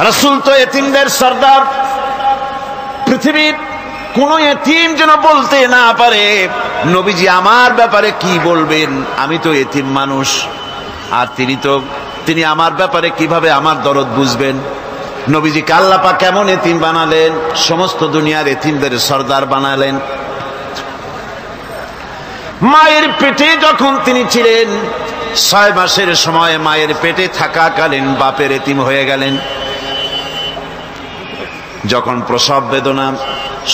রাসূল তো এতিমদের সর্দার। পৃথিবীর কোন এতিম যেন বলতে না পারে নবীজি আমার ব্যাপারে কি বলবেন, আমি তো এতিম মানুষ, আর তিনি আমার ব্যাপারে কিভাবে আমার দরদ বুঝবেন। নবীজিকে আল্লাহ পাক কেমন এতিম বানালেন, সমস্ত দুনিয়ার এতিমদের সর্দার বানালেন। মায়ের পেটে যখন তিনি ছিলেন, 6 মাসের সময় মায়ের পেটে থাকাকালীন বাপের এতিম হয়ে গেলেন। যখন প্রসব বেদনা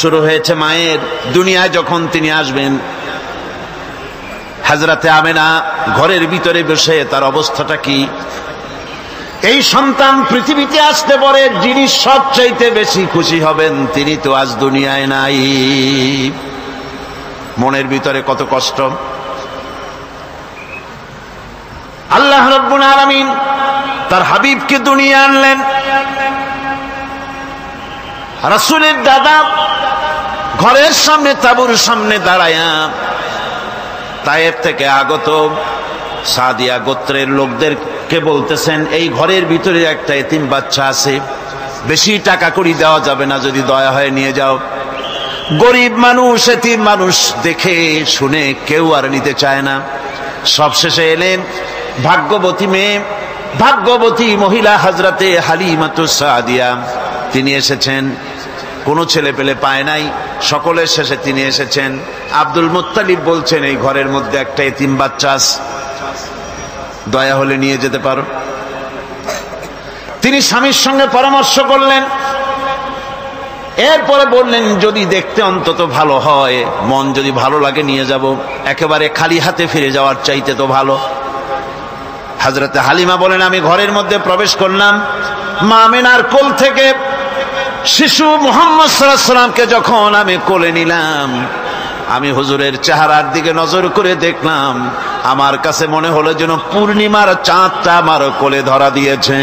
শুরু হয়েছে মায়ের, দুনিয়ায় যখন তিনি আসবেন, হযরতে আমেনা ঘরের ভিতরে বসে তার অবস্থাটা কি? এই সন্তান পৃথিবীতে আসতে পরে যিনি সবচাইতে বেশি খুশি হবেন তিনি তো আজ দুনিয়ায় নাই। মনের ভিতরে কত কষ্ট। আল্লাহ রাব্বুল আলামিন তার হাবিবকে দুনিয়া আনলেন। রাসূলের দাদা ঘরের সামনে তাঁবুর সামনে দাঁড়ায়া তায়েফ থেকে আগত সাদিয়া গোত্রের লোকদেরকে বলতেছেন, এই ঘরের ভিতরে একটা এতিম বাচ্চা আছে, বেশি টাকা কড়ি দেওয়া যাবে না, যদি দয়া হয় নিয়ে যাও। গরিব মানুষ, এতিম মানুষ দেখে শুনে কেউ আর নিতে চায় না। সবশেষে এলেন ভাগ্যবতী মেয়ে, ভাগ্যবতী মহিলা হযরতে হালিমাতুস সাদিয়া। তিনি এসেছেন, কোনো ছেলে পেলে পায় নাই, সকলের শেষে তিনি এসেছেন। আব্দুল মুত্তালিব বলছেন, এই ঘরের মধ্যে একটা এতিম বাচ্চা আছে, দয়া হলে নিয়ে যেতে পারো। তিনি স্বামীর সঙ্গে পরামর্শ করলেন, এরপরে বললেন যদি দেখতে অন্তত ভালো হয়, মন যদি ভালো লাগে নিয়ে যাব, একেবারে খালি হাতে ফিরে যাওয়ার চাইতে তো ভালো। হযরতে হালিমা বলেন, আমি ঘরের মধ্যে প্রবেশ করলাম, মা আমিনার কোল থেকে শিশু মুহাম্মদ সাল্লাল্লাহু আলাইহি ওয়াসাল্লামকে যখন আমি কোলে নিলাম, আমি হুজুরের চেহারার দিকে নজর করে দেখলাম, আমার কাছে মনে হলো যেন পূর্ণিমার চাঁদটা আমার কোলে ধরা দিয়েছে।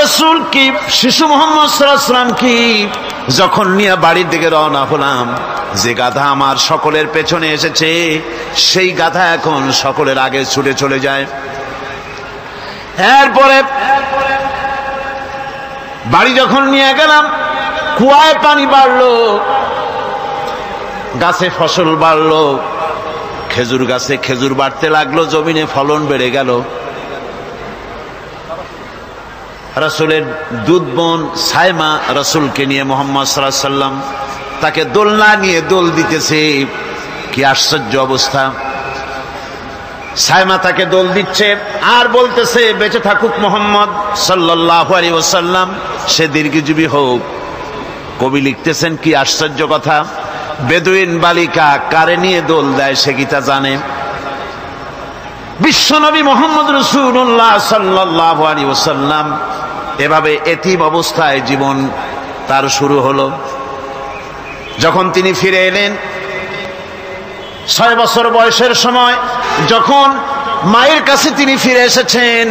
রাসূল কি শিশু মুহাম্মদ সাল্লাল্লাহু আলাইহি ওয়াসাল্লাম কি যখন নিয়ে বাড়ির দিকে রওনা হলাম, যে গাধা আমার সকলের পেছনে এসেছে সেই গাধা এখন সকলের আগে ছুটে চলে যায়। এরপরে বাড়ি যখন নিয়ে গেলাম, কুয়ায় পানি বাড়লো, গাছে ফসল বাড়লো, খেজুর গাছে খেজুর বাড়তে লাগলো, জমিনে ফলন বেড়ে গেল। রাসূলের দুধ বোন সাইমা রাসূলকে নিয়ে মুহাম্মদ সাল্লাল্লাহু আলাইহি ওয়াসাল্লাম তাকে দোলনা নিয়ে দোল দিতেছে। কি আশ্চর্য অবস্থা! সাইমা তাকে দোল দিচ্ছে আর বলতেছে, বেঁচে থাকুক মুহাম্মদ সাল্লাল্লাহু আলাইহি ওয়াসাল্লাম, সে দীর্ঘজীবী হোক। কবি লিখতেছেন, কি আশ্চর্য কথা, বেদুইন বালিকা কারে নিয়ে দোল দেয় সে কি তা জানে? বিশ্বনবী মুহাম্মদ রাসূলুল্লাহ সাল্লাল্লাহু আলাইহি ওয়াসাল্লাম এভাবে এতিম অবস্থায় জীবন তার শুরু হলো। যখন তিনি ফিরে এলেন 6 বছর বয়সের সময়, যখন মায়ের কাছে তিনি ফিরে এসেছেন,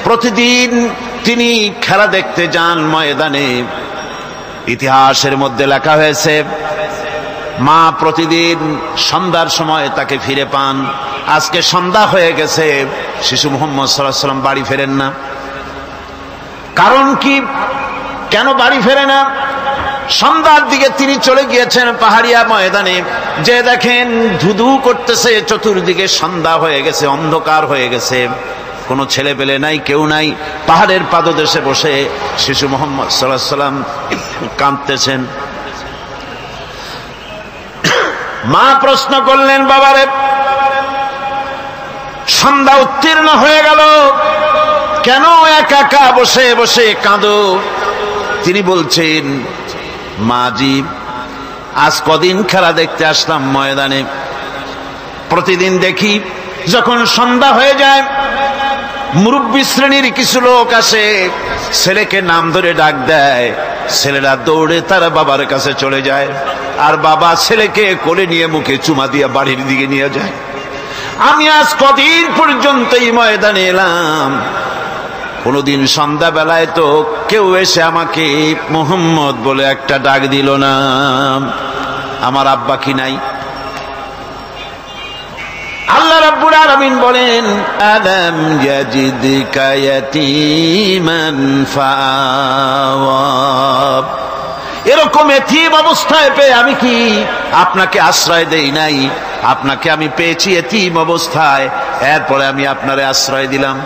প্রতিদিন তিনি খেলা দেখতে যান ময়দানে। ইতিহাসের মধ্যে লেখা হয়েছে, মা প্রতিদিন সন্ধ্যার সময় তাকে ফিরে পান। আজকে সন্ধ্যা হয়ে গেছে, শিশু মুহাম্মদ সাল্লাল্লাহু আলাইহি ওয়াসাল্লাম বাড়ি ফেরেন না। কারণ কি, কেন বাড়ি ফেরে না? সন্ধ্যার দিকে তিনি চলে গিয়েছেন পাহাড়িয়া ময়দানে, যে দেখেন ধুধু করতেছে, চতুর্দিকে সন্ধ্যা হয়ে গেছে, অন্ধকার হয়ে গেছে, কোনো ছেলে পেলে নাই, কেউ নাই। পাহাড়ের পাদদেশে বসে শিশু মুহাম্মদ সাল্লাল্লাহু আলাইহি ওয়াসাল্লাম কাঁদতেছেন। মা প্রশ্ন করলেন, বাবারে সন্ধ্যা উত্তীর্ণ হয়ে গেল, কেন একা একা বসে বসে কাঁদো? তিনি বলছেন, মাজি আজ কদিন খেলা দেখতে আসলাম ময়দানে, প্রতিদিন দেখি যখন সন্ধ্যা হয়ে যায় মুরব্বী শ্রেণীর কিছু লোক আসে, ছেলেকে নাম ধরে ডাক দেয়, ছেলেরা দৌড়ে তার বাবার কাছে চলে যায়, আর বাবা ছেলেকে কোলে নিয়ে মুখে চুমা দিয়ে বাড়ির দিকে নিয়ে যায়। আমি আজ কদিন পর্যন্ত এই ময়দানে এলাম, কোনদিন সন্ধ্যা বেলায় তো কেউ এসে আমাকে মুহাম্মদ বলে একটা ডাক দিল না। আমার আব্বা কি নাই? আল্লাহ রাব্বুল আলামিন বলেন, আলাম ইয়াজিদকা ইয়াতীমান ফাআওয়া, এরকম এতিম অবস্থায় পেয়ে আমি কি আপনাকে আশ্রয় দেই নাই? আপনাকে আমি পেয়েছি এতিম অবস্থায়, এরপরে আমি আপনারে আশ্রয় দিলাম।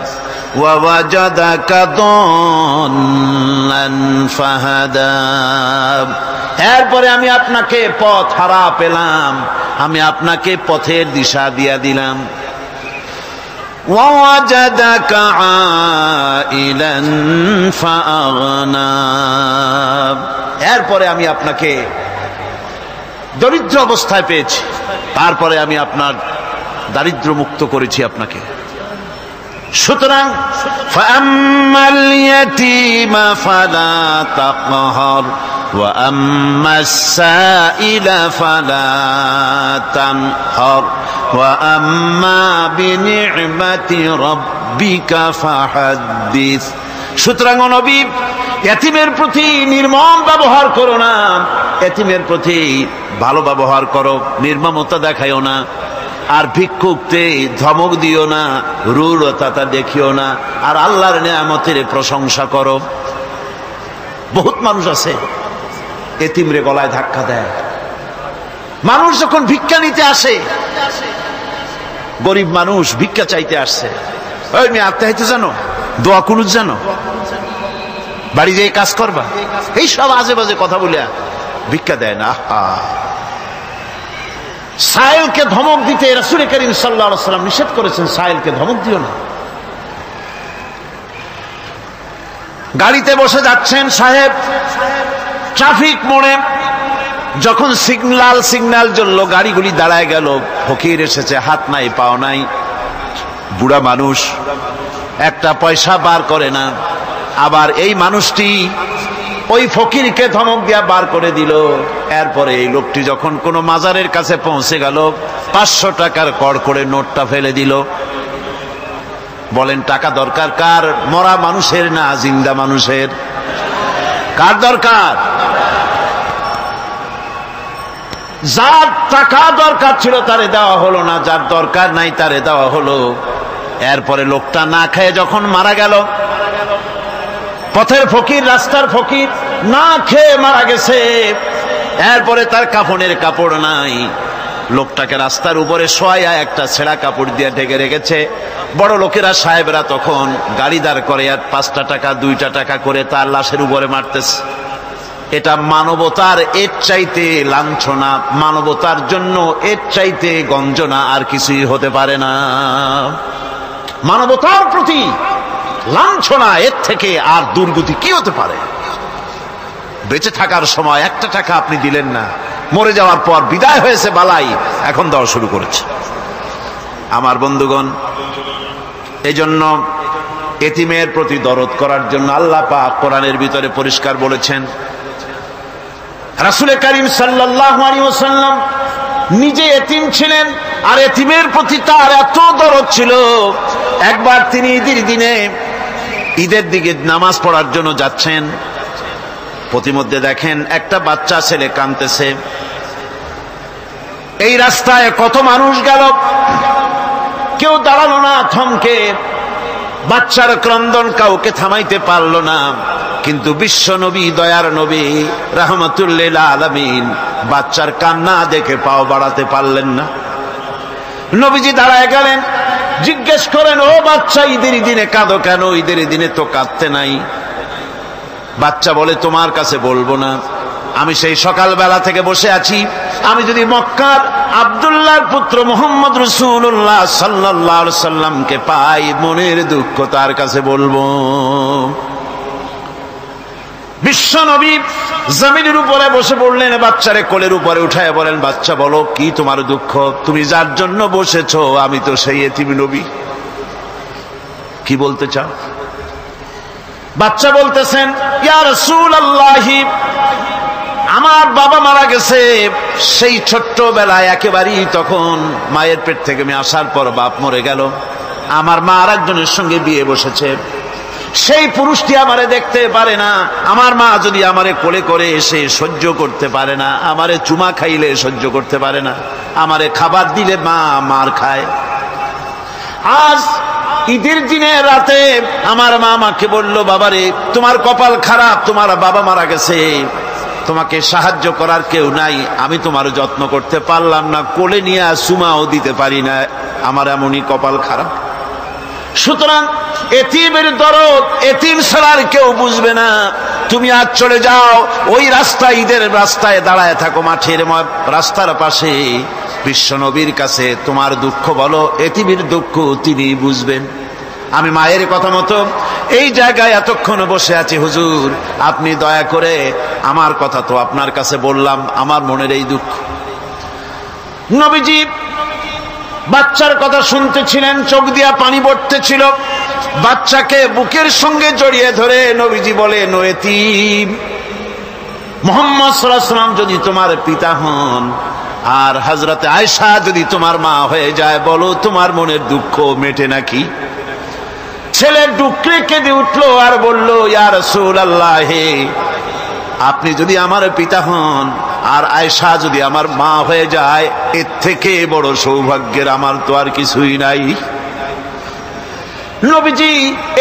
ওয়া ওয়াজাদাকা দাল্লান ফাহাদা, এরপরে আমি আপনাকে পথ হারা পেলাম, আমি আপনাকে পথের দিশা দিয়া দিলাম। ওয়া ওয়াজাদাকা আইলান ফাআগনা, এরপরে আমি আপনাকে দরিদ্র অবস্থায় পেয়েছি, তারপরে আমি আপনার দারিদ্র মুক্ত করেছি আপনাকে। সুতরাং ফাআম্মাল ইয়াতীমা ফালা তাকহার ওয়া আম্মাস সাইলা ফালা তানহার ওয়া আম্মা বিনি'মাতি রাব্বিকা ফাহাদ্দিস। সুতরাং নবী, এতিমের প্রতি নির্মম ব্যবহার করো না, এতিমের প্রতি ভালো ব্যবহার করো, নির্মমতা দেখাইও না। আর ভিক্ষুককে ধমক দিও না, রূঢ়তা দেখিও না, আর আল্লাহর নিয়ামতের প্রশংসা করো। বহুত মানুষ আছে এতিমরে গলায় ধাক্কা দেয়। মানুষ যখন ভিক্ষা নিতে আসে, গরিব মানুষ ভিক্ষা চাইতে আসছে, ওই মেয়ে আত্মহত্যা জানো, দোয়া কুনুত জানো, বাড়ি যেয়ে কাজ করবা, এই সব আজে বাজে কথা বলে ভিক্ষা দেয় না। সাইলকে ধমক দিতে রাসূল করিম সাল্লাল্লাহু আলাইহি ওয়াসাল্লাম নিষেধ করেছেন, সাইলকে ধমক দিও না। গাড়িতে বসে যাচ্ছেন সাহেব, ট্রাফিক মোড়ে যখন সিগন্যাল জ্বলল, গাড়িগুলি দাঁড়ায় গেল, ফকির এসেছে, হাত নাই পাও নাই, বুড়া মানুষ, একটা পয়সা বার করে না। আবার এই মানুষটি ওই ফকিরকে ধমক দিয়া বার করে দিল। এরপরে এই লোকটি যখন কোনো মাজারের কাছে পৌঁছে গেল, 500 টাকার কড়কড়ে নোটটা ফেলে দিল। বলেন টাকা দরকার কার? মরা মানুষের না জিন্দা মানুষের? কার দরকার? যার টাকা দরকার ছিল তারে দেওয়া হলো না, যার দরকার নাই তারে দেওয়া হলো। এরপরে লোকটা না খেয়ে যখন মারা গেল, পথের ফকির, রাস্তার ফকির, না খেয়ে মারা গেছে। এরপরে তার কাফনের কাপড় নাই, লোকটাকে রাস্তার উপরে শোয়া একটা ছেঁড়া কাপড় দিয়ে ঢেকে রেখেছে। বড় লোকেরা, সাহেবরা তখন গাড়ি দাঁড় করে আর 5টা টাকা 2টা টাকা করে তার লাশের উপরে মারতেছে। এটা মানবতার এর চাইতে লাঞ্ছনা, মানবতার জন্য এর চাইতে গঞ্জনা আর কিছুই হতে পারে না। মানবতার প্রতি লাঞ্ছনা, এর থেকে আর দুর্গতি কি হতে পারে? বেঁচে থাকার সময় 1টা টাকা আপনি দিলেন না, মরে যাওয়ার পর বিদায় হয়েছে বালাই, এখন দেওয়া শুরু করেছে। আমার বন্ধুগণ, এই জন্য এতিমের প্রতি দরদ করার জন্য আল্লাহ পাক কোরআনের ভিতরে পরিষ্কার বলেছেন। রাসূল করিম সাল্লাল্লাহু আলাইহি ওয়াসাল্লাম নিজে এতিম ছিলেন, আর এতিমের প্রতি তার এত দরদ ছিল, একবার তিনি ঈদের দিকে নামাজ পড়ার জন্য যাচ্ছেন। প্রতিমধ্যে দেখেন একটা বাচ্চা ছেলে কাঁদতেছে। এই রাস্তায় কত মানুষ গেল, কেউ দাঁড়ালো না থমকে, বাচ্চার ক্রন্দন কাউকে থামাইতে পারলো না। কিন্তু বিশ্ব নবী, দয়ার নবী রাহমাতুল লিল আলামিন বাচ্চার কান্না দেখে পাও বাড়াতে পারলেন না। নবীজি দাঁড়ায় গেলেন, জিজ্ঞেস করেন, ও বাচ্চা, ঈদের দিনে কাঁদো কেন? ঈদের দিনে তো কাঁদতে নাই। বাচ্চা বলে, তোমার কাছে বলবো না, আমি সেই সকালবেলা থেকে বসে আছি, আমি যদি মক্কার আব্দুল্লাহর পুত্র মুহাম্মদ রাসূলুল্লাহ সাল্লাল্লাহু আলাইহি সাল্লামকে পাই, মনের দুঃখ তার কাছে বলবো। বিশ্ব নবী জমিনের উপরে বসে পড়লেন, বাচ্চারে কোলের উপরে উঠায় বলেন, বাচ্চা বলো কি তোমার দুঃখ? তুমি যার জন্য বসেছো আমি তো সেই এতিম নবী, কি বলতে চাও? বাচ্চা বলতেছেন, ইয়া রাসূলুল্লাহ, আমার বাবা মারা গেছে, সেই ছোট্টবেলায় একেবারেই তখন মায়ের পেট থেকে আমি আসার পর বাপ মরে গেল, আমার মা আর একজনের সঙ্গে বিয়ে বসেছে, সেই পুরুষটি আমারে দেখতে পারে না, আমার মা যদি আমারে কোলে করে এসে সহ্য করতে পারে না, আমারে চুমা খাইলে সহ্য করতে পারে না, আমারে খাবার দিলে মা মার খায়। আজ ঈদের দিনে রাতে আমার মা আমাকে বলল, বাবারে তোমার কপাল খারাপ, তোমার বাবা মারা গেছে, তোমাকে সাহায্য করার কেউ নাই, আমি তোমার যত্ন করতে পারলাম না, কোলে নিয়ে সুমাও দিতে পারি না, আমার এমনই কপাল খারাপ। সুতরাং এতিমের দরদ এতিম ছাড়ার কেউ বুঝবে না। তুমি আজ চলে যাও, ওই রাস্তায়, ঈদের রাস্তায় দাঁড়ায় থাকো, মাঠের রাস্তার পাশে, বিশ্ব নবীর কাছে তোমার দুঃখ বলো, এতিমের দুঃখ তিনি বুঝবেন। আমি মায়ের কথা মতো এই জায়গায় এতক্ষণ বসে আছি, হুজুর আপনি দয়া করে, আমার কথা তো আপনার কাছে বললাম, আমার মনের এই দুঃখ। নবীজি বাচ্চার কথা শুনতেছিলেন, চোখ দিয়া পানি পড়তেছিল, বাচ্চাকে বুকের সঙ্গে জড়িয়ে ধরে নবীজি বলেন, ও এতিম, মুহাম্মদ সাল্লাল্লাহু আলাইহি ওয়াসাল্লাম যদি তোমার পিতা হন আর হযরতে আয়েশা যদি তোমার মা হয়ে যায়, বলো তোমার মনের দুঃখ মেটে নাকি? ছেলে ডুকরে কেঁদে উঠলো আর বলল, ইয়া রাসূলুল্লাহ, হে আপনি যদি আমার পিতা হন আর আয়েশা যদি আমার মা হয়ে যায়, এর থেকে বড় সৌভাগ্যের আমার তো আর কিছুই নাই। নবীজি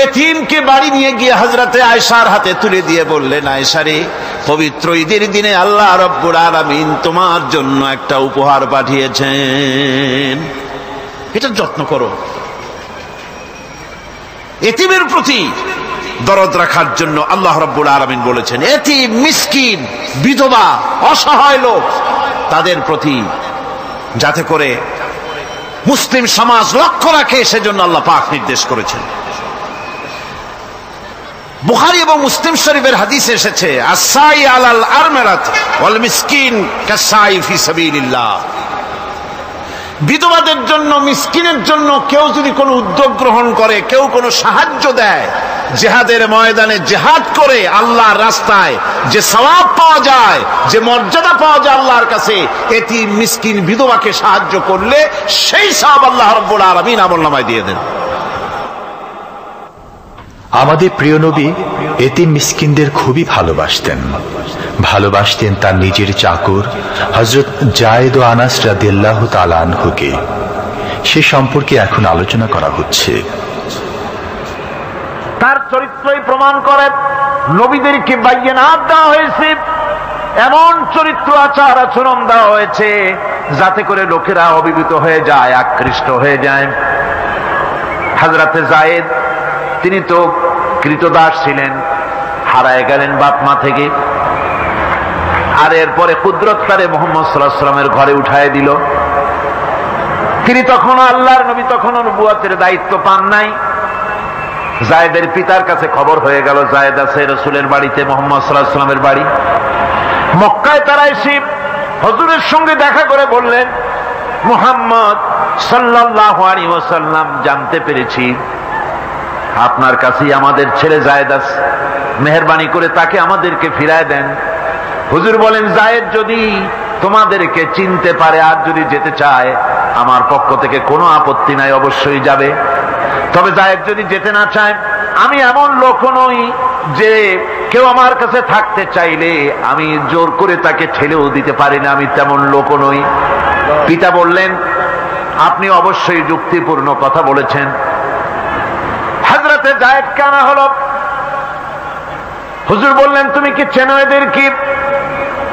এতিমকে বাড়ি নিয়ে গিয়ে হযরতে আয়েশার হাতে তুলে দিয়ে বললেন, আয়েশা রে, পবিত্র ঈদের দিনে আল্লাহ রাব্বুল আলামিন তোমার জন্য একটা উপহার পাঠিয়েছেন, এটা যত্ন করো। এতিমের প্রতি দরদ রাখার জন্য আল্লাহ রাব্বুল আলামিন বলেছেন, এতিম, মিসকিন, বিধবা, অসহায় লোক, তাদের প্রতি যাতে করে মুসলিম সমাজ লক্ষ্য রাখে, সেজন্য আল্লাহ পাক নির্দেশ করেছেন। বুখারী এবং মুসলিম শরীফের হাদিসে এসেছে, আস-সাই আলাল আরমারাত ওয়াল মিসকিন কাস-সাই ফি সাবিলিল্লাহ। বিধবাদের জন্য, মিসকিনের জন্য কেউ যদি কোনো উদ্যোগ গ্রহণ করে, কেউ কোনো সাহায্য দেয়, জিহাদের ময়দানে জিহাদ করে আল্লাহর রাস্তায় যে সওয়াব পাওয়া যায়, যে মর্যাদা পাওয়া যায় আল্লাহর কাছে, এতিম, মিসকিন, বিধবাকে সাহায্য করলে সেই সওয়াব আল্লাহ রাব্বুল আলামিন আমলনামায় দিয়ে দেন। আমাদের প্রিয় নবী এতিম মিসকিনদের খুবই ভালোবাসতেন তার নিজের চাকর হযরত যায়েদ ও আনাস রাদিয়াল্লাহু তাআলা আনহুকে। সে সম্পর্কে এখন আলোচনা করা হচ্ছে। তার চরিত্রই প্রমাণ করে, নবীদেরকে বাইয়িনাত দেওয়া হয়েছে, এমন চরিত্র আচার আচরণ দেওয়া হয়েছে যাতে করে লোকেরা অভিভূত হয়ে যায়, আকৃষ্ট হয়ে যায়। হযরতে যায়েদ, তিনি তো কৃতদাস ছিলেন, হারায় গেলেন বাপ মা থেকে, আর এরপরে কুদরত তারে মুহাম্মদ সাল্লাল্লাহু আলাইহি ওয়াসাল্লামের ঘরে উঠায় দিল। তিনি তখন আল্লাহর নবী, তখন নবুয়তের দায়িত্ব পান নাই। যায়েদের পিতার কাছে খবর হয়ে গেল, যায়েদ আছে রাসূলের বাড়িতে, মুহাম্মদ সাল্লাল্লাহু আলাইহি ওয়াসাল্লামের বাড়ি মক্কায়। তারা এসে হুজুরের সঙ্গে দেখা করে বললেন, মুহাম্মদ সাল্লাল্লাহু আলাইহি ওয়াসাল্লাম, জানতে পেরেছি আপনার কাছেই আমাদের ছেলে যায়েদ আছে, মেহেরবানি করে তাকে আমাদেরকে ফিরায় দেন। হুজুর বলেন, যায়েদ যদি তোমাদেরকে চিনতে পারে আর যদি যেতে চায়, আমার পক্ষ থেকে কোনো আপত্তি নাই, অবশ্যই যাবে। তবে যায়েদ যদি যেতে না চায়, আমি এমন লোক নই যে কেউ আমার কাছে থাকতে চাইলে আমি জোর করে তাকে ঠেলেও দিতে পারি না, আমি তেমন লোক নই। পিতা বললেন, আপনি অবশ্যই যুক্তিপূর্ণ কথা বলেছেন। হযরতে যায়েদ কানা হলো। হুজুর বললেন, তুমি কি চেনো এদের? কি?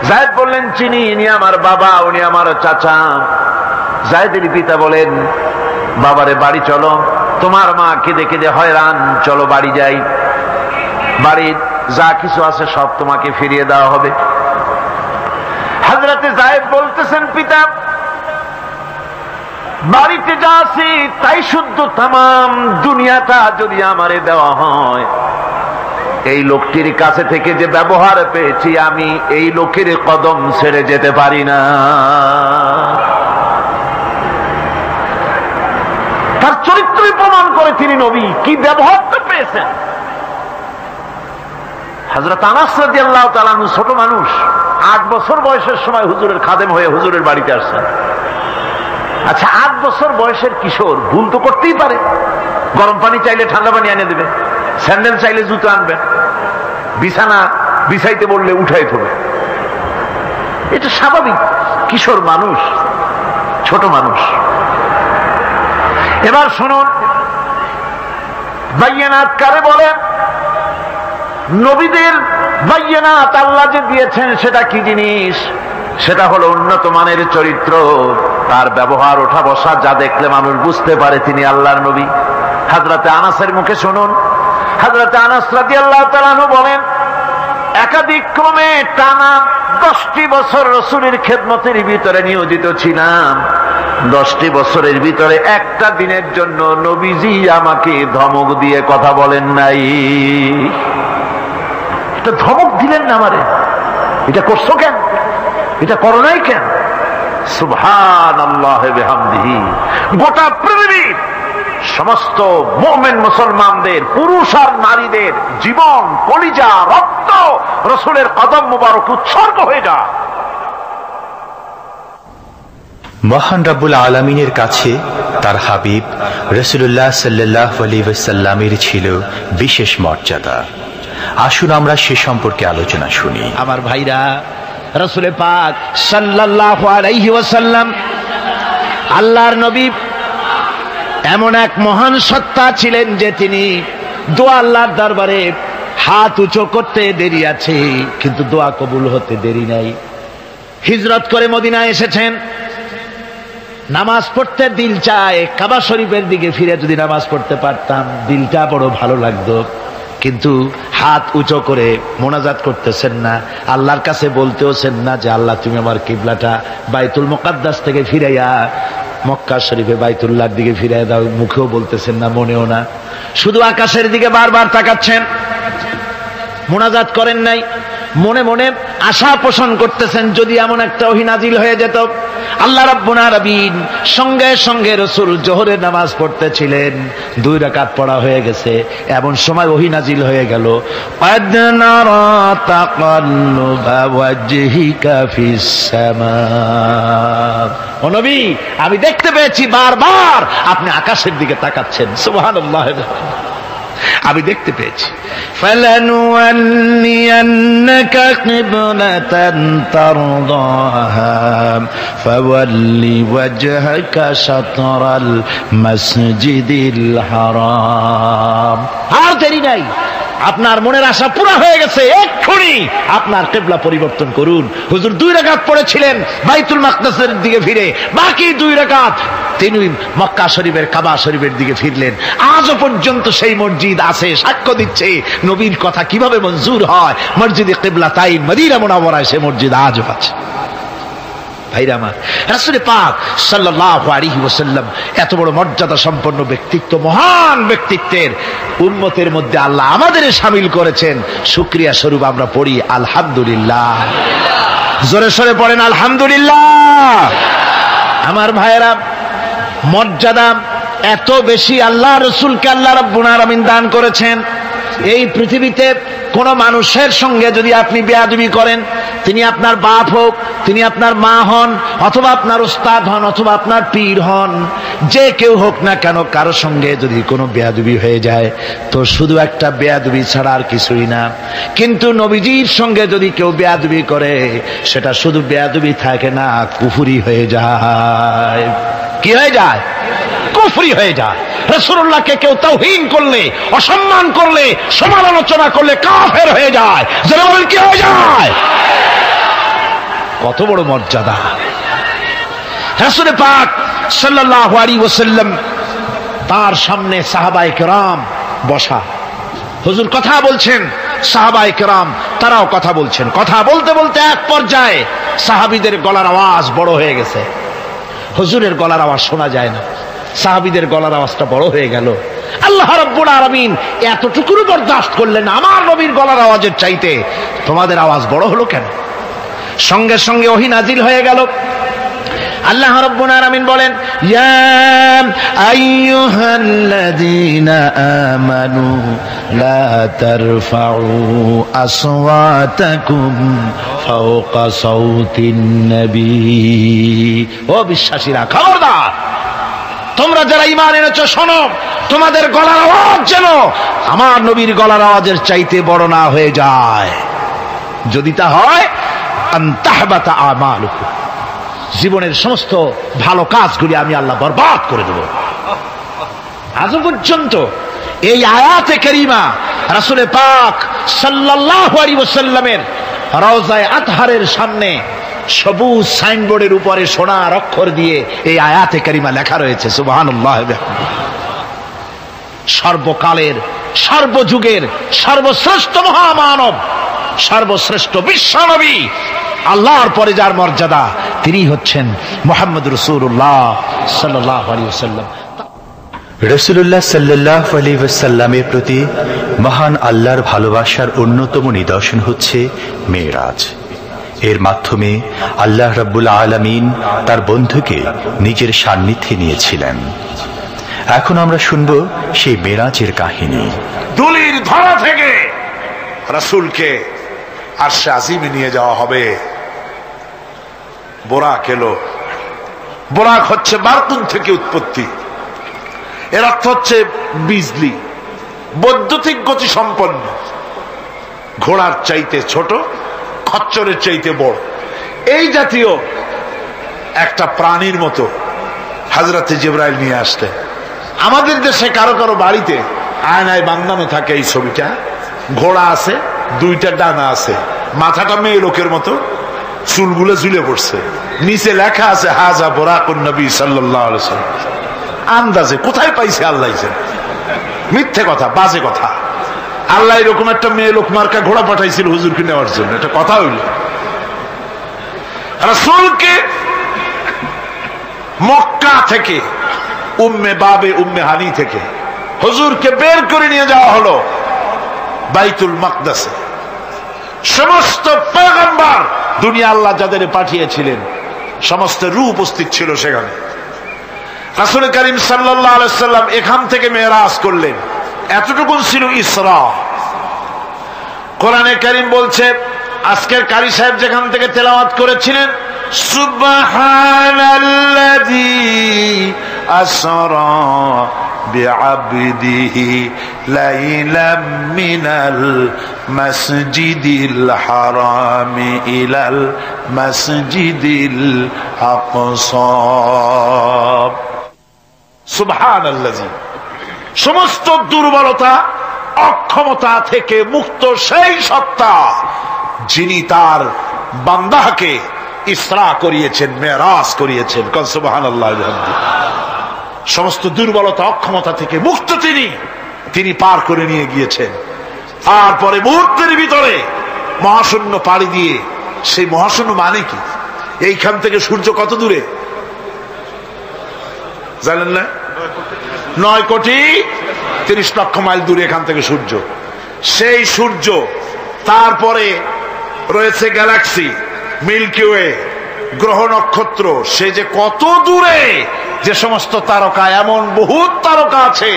যায়েদ বললেন, চিনি, ইনি আমার বাবা, উনি আমার চাচা। যায়েদের পিতা বলেন, বাবারে বাড়ি চলো, তোমার মা কেঁদে কেঁদে হয়রান, চলো বাড়ি যাই, বাড়ির যা কিছু আছে সব তোমাকে ফিরিয়ে দেওয়া হবে। হযরতে যায়েদ বলতেছেন, পিতা বাড়িতে যা আছি তাই শুদ্ধ, তামাম দুনিয়াটা যদি আমারে দেওয়া হয়, এই লোকটির কাছে থেকে যে ব্যবহার পেয়েছি, আমি এই লোকের কদম ছেড়ে যেতে পারি না। তার চরিত্রই প্রমাণ করে তিনি নবী, কি ব্যবহারটা পেয়েছেন। হযরত আনাস রাদিয়াল্লাহু তাআলা আনহু ছোট মানুষ, 8 বছর বয়সের সময় হুজুরের খাদেম হয়ে হুজুরের বাড়িতে আসছেন। আচ্ছা, 8 বছর বয়সের কিশোর ভুল তো করতেই পারে, গরম পানি চাইলে ঠান্ডা পানি এনে দেবে, স্যান্ডেল চাইলে জুতো আনবে, বিছানা বিছাইতে বললে উঠাই দেবে, এটা স্বাভাবিক। কিশোর মানুষ, ছোট মানুষ। এবার শুনুন, বাইয়ানাত কারে বলেন? নবীদের বাইয়ানাত আল্লাহ যে দিয়েছেন সেটা কি জিনিস? সেটা হলো উন্নত মানের চরিত্র, তার ব্যবহার, ওঠা বসা যা দেখলে মানুষ বুঝতে পারে তিনি আল্লাহর নবী। হযরতে আনাসের মুখে শুনুন, হযরতে আনাস রাদিয়াল্লাহু তাআলা আনহু বলেন, একাধিক ক্রমে টানা 10টি বছর রাসূলের খেদমতের ভিতরে নিয়োজিত ছিলাম। 10টি বছরের ভিতরে একটা দিনের জন্য নবীজি আমাকে ধমক দিয়ে কথা বলেন নাই। এটা ধমক দিলেন না আমারে, এটা করছো কেন, এটা করো নাই কেন? সুবহানাল্লাহ বিহামদিহি। গোটা পৃথিবীর সমস্ত মুমিন মুসলমানদের, পুরুষ আর নারীদের জীবন, কলিজা, রক্ত রাসূলের কদম মুবারক উৎসর্গ হয়ে যায়। মহান রব্বুল আলামিনের কাছে তার হাবিব রাসূলুল্লাহ সাল্লাল্লাহু আলাইহি ওয়াসাল্লামের ছিল বিশেষ মর্যাদা। আসুন আমরা সে সম্পর্কে আলোচনা শুনি। আমার ভাইরা, রাসূল পাক সাল্লাল্লাহু আলাইহি ওয়াসাল্লাম আল্লাহর নবী এমন এক মহান সত্তা ছিলেন যে তিনি দোয়া আল্লাহর দরবারে হাত উঁচু করতে দেরি আছে, কিন্তু দোয়া কবুল হতে দেরি নাই। হিজরত করে মদিনায় এসেছেন, নামাজ পড়তে দিল চায়, কাবা শরীফের দিকে ফিরে যদি নামাজ পড়তে পারতাম দিলটা বড় ভালো লাগতো, কিন্তু হাত উঁচু করে মোনাজাত করতেছেন না, আল্লাহর কাছে বলতেওছেন না যে আল্লাহ তুমি আমার কিবলাটা বাইতুল মুকাদ্দাস থেকে ফিরাইয়া মক্কা শরীফে বাইতুল্লাহর দিকে ফিরাইয়া দাও, মুখেও বলতেছেন না, মনেও না, শুধু আকাশের দিকে বারবার তাকাচ্ছেন, মোনাজাত করেন নাই। মনে মনে আশা পোষণ করতেছেন যদি এমন একটা ওহী নাজিল হয়ে যেত। আল্লাহ রাব্বুল আলামিন সঙ্গে সঙ্গে রাসূল জোহরের নামাজ পড়তেছিলেন, 2 রাকাত পড়া হয়ে গেছে, এমন সময় ওহী নাজিল হয়ে গেল, ক্বাদ নারা তাকাল্লুবা ওয়াজহিকা ফিস সামা। ও নবী, আমি দেখতে পেয়েছি বারবার আপনি আকাশের দিকে তাকাচ্ছেন। সুবহানাল্লাহ, আমি দেখতে পেয়েছি। ফালানুওয়াল্লিয়ান্নাকা কিবলাতান তারদাহা ফাওয়াল্লি ওয়াজহাকা শাতরাল মাসজিদিল হারাম। আর দেরি নাই, আপনার মনের আশা পুরা হয়ে গেছে, এক্ষুনি আপনার কিবলা পরিবর্তন করুন। হুজুর 2 রাকাত পড়েছিলেন বাইতুল মাকদাসের দিকে ফিরে, বাকি 2 রাকাত তিনি মক্কা শরীফের কাবা শরীফের দিকে ফিরলেন। আজও পর্যন্ত সেই মসজিদ আছে, সাক্ষ্য দিচ্ছে নবীর কথা কিভাবে মঞ্জুর হয়। মসজিদে কিবলাতাইন মদিনা মুনাওয়ারায় সে মসজিদ আজও আছে। ভাইরা আমার, রাসূল পাক সাল্লাল্লাহু আলাইহি ওয়াসাল্লাম এত বড় মর্যাদা সম্পন্ন ব্যক্তিত্ব, মহান ব্যক্তিত্বের উম্মতের মধ্যে আল্লাহ আমাদের শামিল করেছেন। শুকরিয়া স্বরূপ আমরা পড়ি আলহামদুলিল্লাহ। জোরে সরে পড়েন আলহামদুলিল্লাহ। আমার ভাইরা, মর্যাদা এত বেশি আল্লাহ রাসূলকে আল্লাহ রাব্বুল আলামিন দান করেছেন। এই পৃথিবীতে কোন মানুষের সঙ্গে যদি আপনি বেয়াদবি করেন, তিনি আপনার বাপ হোক, তিনি আপনার মা হন, অথবা আপনার উস্তাদ হন, অথবা আপনার পীর হন, যে কেউ হোক না কেন, কারো সঙ্গে যদি কোনো বেয়াদবি হয়ে যায় তো শুধু একটা বেয়াদবি ছাড়া আর কিছুই না। কিন্তু নবীজির সঙ্গে যদি কেউ বেয়াদবি করে সেটা শুধু বেয়াদবি থাকে না, কুফরি হয়ে যায়। কি হয়ে যায়? কুফরি হয়ে যায়। রাসূলুল্লাহকে কেউ তাওহীন করলে, অসম্মান করলে, সমালোচনা করলে কাফের হয়ে যায়। যারা বলেন কি হয়ে যায়? কত বড় মর্যাদা! রাসূল পাক সাল্লাল্লাহু আলাইহি ওয়াসাল্লাম, তার সামনে সাহাবায়ে কেরাম বসা, হুজুর কথা বলছেন, সাহাবায়ে কেরাম তারাও কথা বলছেন। কথা বলতে বলতে এক পর্যায়ে সাহাবীদের গলার আওয়াজ বড় হয়ে গেছে, হুজুরের গলার আওয়াজ শোনা যায় না, সাহাবীদের গলার আওয়াজটা বড় হয়ে গেল। আল্লাহ রাব্বুল আলামিন এতটুকুও বরদাস্ত করলেন, আমার নবীর গলার আওয়াজের চাইতে তোমাদের আওয়াজ বড় হলো কেন? সঙ্গে সঙ্গে ওহী নাজিল হয়ে গেল। আল্লাহ রাব্বুল আলামিন বলেন, ইয়া আইয়ুহাল্লাযীনা আমানু লা তারফাউ আসওয়াতাকুম ফাওকা সাওতিন নবী। ও বিশ্বাসীরা, খবরদার, তোমরা যারা ঈমান এনেছো শোনো, তোমাদের গলার আওয়াজ যেন আমার নবীর গলার আওয়াজের চাইতে বড় না হয়ে যায়। যদি তা হয়, আনতাহবাতা আমালুকুম, জীবনের সমস্ত ভালো কাজগুলি আমি আল্লাহ বরবাদ করে দেব। আজ পর্যন্ত এই আয়াতে কারিমা রাসূল পাক সাল্লাল্লাহু আলাইহি ওয়াসাল্লামের রওজায়ে আতহারের সামনে সবুজ সাইনবোর্ডের উপরে সোনার অক্ষর দিয়ে এই আয়াতে কারিমা লেখা রয়েছে। সুবহানাল্লাহ। সর্বকালের, সর্বযুগের সর্বশ্রেষ্ঠ মহামানব, সর্বশ্রেষ্ঠ বিশ্বনবী, আল্লাহর পরে যার মর্যাদা, তিনি হচ্ছেন মুহাম্মদ রাসূলুল্লাহ সাল্লাল্লাহু আলাইহি ওয়াসাল্লাম। রাসূলুল্লাহ সাল্লাল্লাহু আলাইহি ওয়াসাল্লামের প্রতি মহান আল্লাহর ভালোবাসার অন্যতম নিদর্শন হচ্ছে মেরাজ। এর মাধ্যমে আল্লাহ রাব্বুল আলামিন তার বন্ধুকে নিজের সান্নিধ্যে নিয়েছিলেন। এখন আমরা শুনব সেই মেরাজের কাহিনী। দুলির ধরা থেকে রাসূলকে আরশে আজিমে নিয়ে যাওয়া হবে। বোরাক এলো। বোরাক হচ্ছে বারকুন থেকে উৎপত্তি। এর অর্থ হচ্ছে বিজলি, বৈদ্যুতিক গতি সম্পন্ন, ঘোড়ার চাইতে ছোট, খচ্চরের চাইতে বড়, এই জাতীয় একটা প্রাণীর মতো হযরতে জিবরাইল নিয়ে আসলেন। আমাদের দেশে কারো কারো বাড়িতে আয়নায় বান্ধানো থাকে এই ছবিটা। ঘোড়া আছে, দুইটা ডানা আছে, মাথাটা মেয়ে লোকের মতো, চুলগুলো ঝুলে পড়ছে, নিচে লেখা আছে হাজা বোরাকুন নবী সাল্লাল্লাহু আলাইহি ওয়াসাল্লাম। আন্দাজে কোথায় পাইছে আল্লাহ জানে, মিথ্যে কথা, বাজে কথা। আল্লাহ এরকম একটা মেয়ে লোক মার্কা ঘোড়া পাঠাইছিল হুজুরকে নেওয়ার জন্য, এটা কথা হইল। রাসূলকে মক্কা থেকে, উম্মে বাবে উম্মে হানি থেকে হুজুরকে বের করে নিয়ে যাওয়া হলো বাইতুল মাকদাসে। সমস্ত পয়গম্বর, দুনিয়া আল্লাহ যাদের পাঠিয়েছিলেন, সমস্ত রূহ উপস্থিত ছিল সেখানে। রাসূল করিম সাল্লাল্লাহু আলাইহি ওয়াসাল্লাম এখান থেকে মেরাজ করলেন। এতটুকু ছিল ইসরা। কোরআনে কারীম বলছে, আজকের কারি সাহেব যেখান থেকে তেলাওয়াত করেছিলেন, সুবহানাল্লাযী আসরা বিআবদিহি লাইলাম মিনাল মাসজিদিল হারামি ইলাল মাসজিদিল আকসা। সুবহানাল্লাযী, সমস্ত দুর্বলতা, অক্ষমতা থেকে মুক্ত সেই সত্তা যিনি তার বান্দাকে ইসরা করিয়েছেন, মেরাজ করিয়েছেন। সুবহানাল্লাহ। সমস্ত দুর্বলতা, অক্ষমতা থেকে মুক্ত তিনি পার করে নিয়ে গিয়েছেন। তারপরে মুহূর্তের ভিতরে মহাশূন্য পাড়ি দিয়ে, সেই মহাশূন্য মানে কি? এইখান থেকে সূর্য কত দূরে জানেন না? 9,30,00,000 মাইল দূরে এখান থেকে সূর্য। সেই সূর্য, তারপরে রয়েছে গ্যালাক্সি, মিল্কি ওয়ে, গ্রহ নক্ষত্র, সে যে কত দূরে, যে সমস্ত তারকা, এমন বহুত তারকা আছে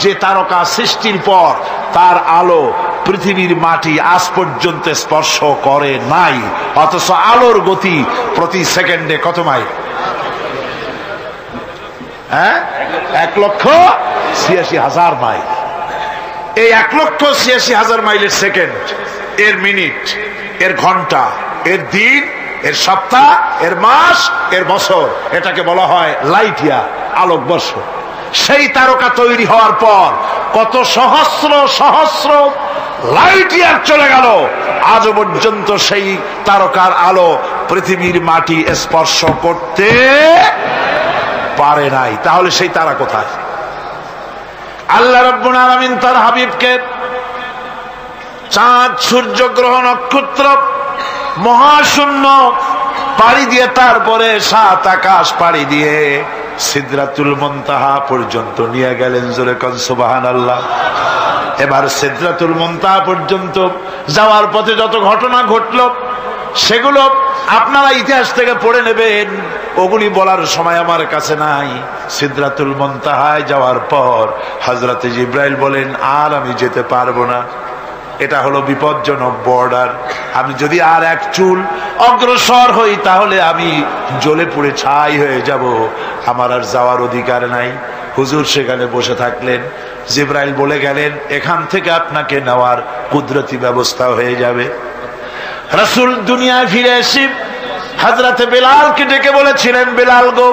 যে তারকা সৃষ্টির পর তার আলো পৃথিবীর মাটি আজ পর্যন্ত স্পর্শ করে নাই, অথচ আলোর গতি প্রতি সেকেন্ডে কত মাইল? 1,86,000 মাইল। এই 1,86,000 মাইলের সেকেন্ড, এর মিনিট, এর ঘন্টা, এর দিন, এর সপ্তাহ, এর মাস, এর বছর, এটাকে বলা হয় লাইট ইয়ার, আলোকবর্ষ। সেই তারকা তৈরি হওয়ার পর কত সহস্র সহস্র লাইট ইয়ার চলে গেল, আজ পর্যন্ত সেই তারকার আলো পৃথিবীর মাটি স্পর্শ করতে পারে নাই। তাহলে সেই তারা কোথায়? আল্লাহ রাব্বুল আলামিন তার হাবিবকে চাঁদ, সূর্য, গ্রহ, নক্ষত্র, মহাশূন্য পাড়ি দিয়ে, তারপরে 7 আকাশ পাড়ি দিয়ে সিদরাতুল মুনতাহা পর্যন্ত নিয়ে গেলেন। জোরে কোন সুবহানাল্লাহ। এবার সিদরাতুল মুনতাহা পর্যন্ত যাওয়ার পথে যত ঘটনা ঘটল, সেগুলো আপনারা ইতিহাস থেকে পড়ে নেবেন, ওগুলি বলার সময় আমার কাছে নাই। সিদরাতুল মুনতাহায় যাওয়ার পর হযরতে জিবরাইল বলেন, আর আমি যেতে পারবো না, এটা হলো বিপজ্জনক বর্ডার। আমি যদি আর এক চুল অগ্রসর হই তাহলে আমি জ্বলে পুড়ে ছাই হয়ে যাব, আমার আর যাওয়ার অধিকার নাই। হুজুর সেখানে বসে থাকলেন। জিবরাইল বলে গেলেন, এখান থেকে আপনাকে নেওয়ার কুদরতি ব্যবস্থা হয়ে যাবে। রাসূল দুনিয়ায় ফিরে এসে হযরতে বেলালকে ডেকে বলেছিলেন, বেলাল গো,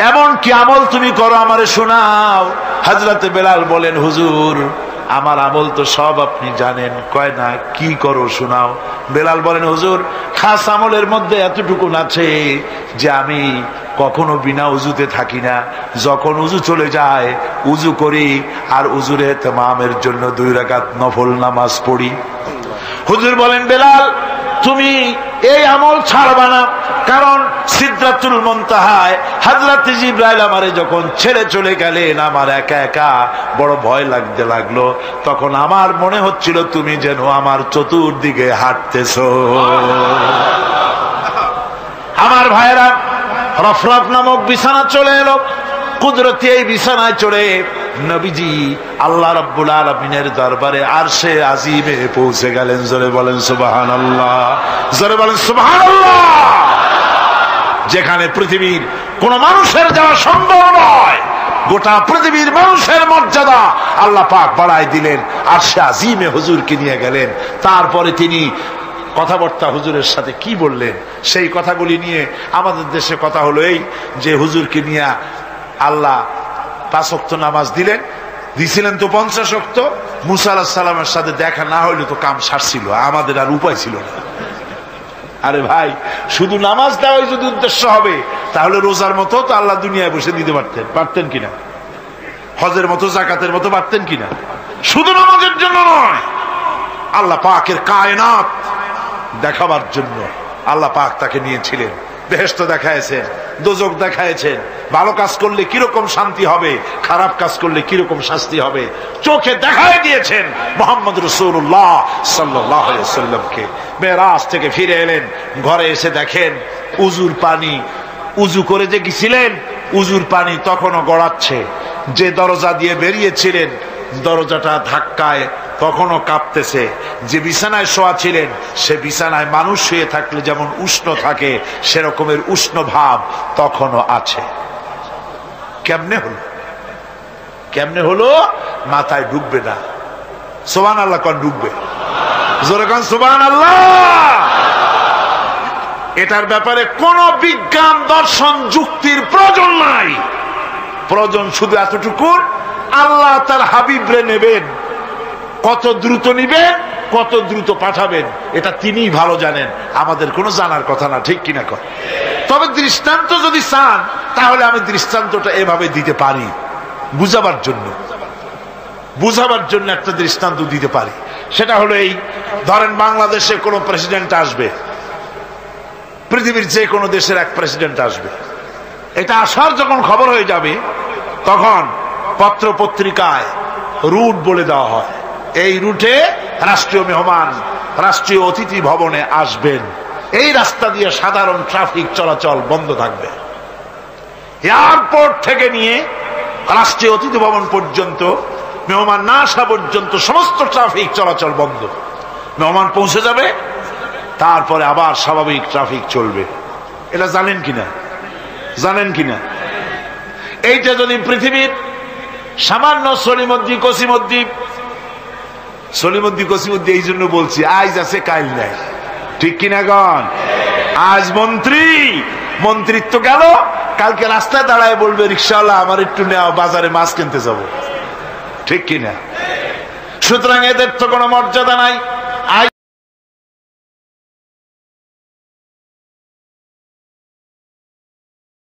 এমন কি আমল তুমি করো আমারে শোনাও। হযরতে বেলাল বলেন, হুজুর আমার আমল তো সব আপনি জানেন। কয় না, কি করো শোনাও। বেলাল বলেন, হুজুর খাস আমলের মধ্যে এতটুকু আছে যে আমি কখনো বিনা উজুতে থাকি না। যখন উজু চলে যায় উজু করি, আর উজুর ইহতিমামের জন্য 2 রাকাত নফল নামাজ পড়ি। হুজুর বলেন, বেলাল তুমি এই আমল ছাড়বা না, কারণ সিদরাতুল মুনতাহায় হযরত জিবরাইল আমারে যখন ছেড়ে চলে গেলেন, আমার একা একা বড় ভয় লাগতে লাগলো। তখন আমার মনে হচ্ছিল তুমি যেন আমার চতুর্দিকে হাঁটতেছো। আমার ভাইরা, রফরফ নামক বিছানা চলে এলো। কুদরতি এই বিছানায় চড়ে নবীজি আল্লাহ রাব্বুল আলামিনের দরবারে আরশে আজিমে পৌঁছে গেলেন। জোরে বলেন সুবহানাল্লাহ, জোরে বলেন সুবহানাল্লাহ। যেখানে পৃথিবীর কোন মানুষের যাওয়া সম্ভব নয়, গোটা পৃথিবীর মানুষের মর্যাদা আল্লাহ পাক বাড়ায় দিলেন। আরশে আজিমে হুজুরকে নিয়ে গেলেন। তারপরে তিনি কথাবার্তা হুজুরের সাথে কি বললেন, সেই কথাগুলি নিয়ে আমাদের দেশে কথা হলো এই যে হুজুরকে নিয়ে আল্লাহ 5 ওয়াক্ত নামাজ দিছিলেন তো 50 ওয়াক্ত। মুসা আলাইহিস সালামের সাথে দেখা না হইলে তো কাম সারছিল, আমাদের আর উপায় ছিল না। আরে ভাই, শুধু নামাজ দেওয়াই যদি উদ্দেশ্য হবে তাহলে রোজার মতো তো আল্লাহ দুনিয়ায় বসে দিতে পারতেন কিনা, হজের মতো জাকাতের মতো পারতেন কিনা। শুধু নামাজের জন্য নয়, আল্লাহ পাকের কায়নাত দেখাবার জন্য আল্লাহ পাক তাকে নিয়েছিলেন। বেহেশত দেখাইছেন, দোজখ দেখাইছেন, ভালো কাজ করলে কিরকম শান্তি হবে, খারাপ কাজ করলে কিরকম শাস্তি হবে চোখে দেখায় দিয়েছেন মুহাম্মদ রাসূলুল্লাহ সাল্লাল্লাহু আলাইহি ওয়াসাল্লামকে। মেরাজ থেকে ফিরে এলেন, ঘরে এসে দেখেন উজুর পানি, উজু করে যে গেছিলেন উজুর পানি তখনও গড়াচ্ছে। যে দরজা দিয়ে বেরিয়েছিলেন দরজাটা ধাক্কায় তখনও কাঁপতেছে। যে বিছানায় শোয়া ছিলেন সে বিছানায় মানুষ শুয়ে থাকলে যেমন উষ্ণ থাকে সেরকমের উষ্ণ ভাব তখনও আছে। কেমনে হলো? কেমনে হলো? মাথায় ঢুকবে না। সুবহানাল্লাহ কোন ঢুকবে? জোরে কোন সুবহানাল্লাহ। এটার ব্যাপারে কোন বিজ্ঞান দর্শন যুক্তির প্রয়োজন নাই। প্রয়োজন শুধু এতটুকু, আল্লাহ তার হাবিবরে নেবেন, কত দ্রুত নিবেন, কত দ্রুত পাঠাবেন এটা তিনিই ভালো জানেন, আমাদের কোনো জানার কথা না। ঠিক কিনা কর? তবে দৃষ্টান্ত যদি চান তাহলে আমি দৃষ্টান্তটা এভাবে দিতে পারি, বুঝাবার জন্য একটা দৃষ্টান্ত দিতে পারি। সেটা হলো এই, ধরেন বাংলাদেশে কোনো প্রেসিডেন্ট আসবে, পৃথিবীর যে কোনো দেশের এক প্রেসিডেন্ট আসবে। এটা আসার যখন খবর হয়ে যাবে তখন পত্র পত্রিকায় রুট বলে দেওয়া হয়, এই রুটে রাষ্ট্রীয় মেহমান রাষ্ট্রীয় অতিথি ভবনে আসবেন, এই রাস্তা দিয়ে সাধারণ ট্রাফিক চলাচল বন্ধ থাকবে। এয়ারপোর্ট থেকে নিয়ে রাষ্ট্রীয় অতিথি ভবন পর্যন্ত মেহমান না আসা পর্যন্ত সমস্ত ট্রাফিক চলাচল বন্ধ। মেহমান পৌঁছে যাবে, তারপরে আবার স্বাভাবিক ট্রাফিক চলবে। এটা জানেন কিনা? এইটা যদি পৃথিবীর সামান্য সলিমদ্দি কসিমদ্দি এই জন্য বলছি, আজ আছে কাল নাই। ঠিক কিনা গণ? আজ মন্ত্রিত্ব গেল, কালকে রাস্তায় দাঁড়ায় বলবে রিক্সাওয়ালা আমার একটু নেওয়া, বাজারে মাছ কিনতে যাব। ঠিক কিনা? সুতরাং এদের তো কোনো মর্যাদা নাই।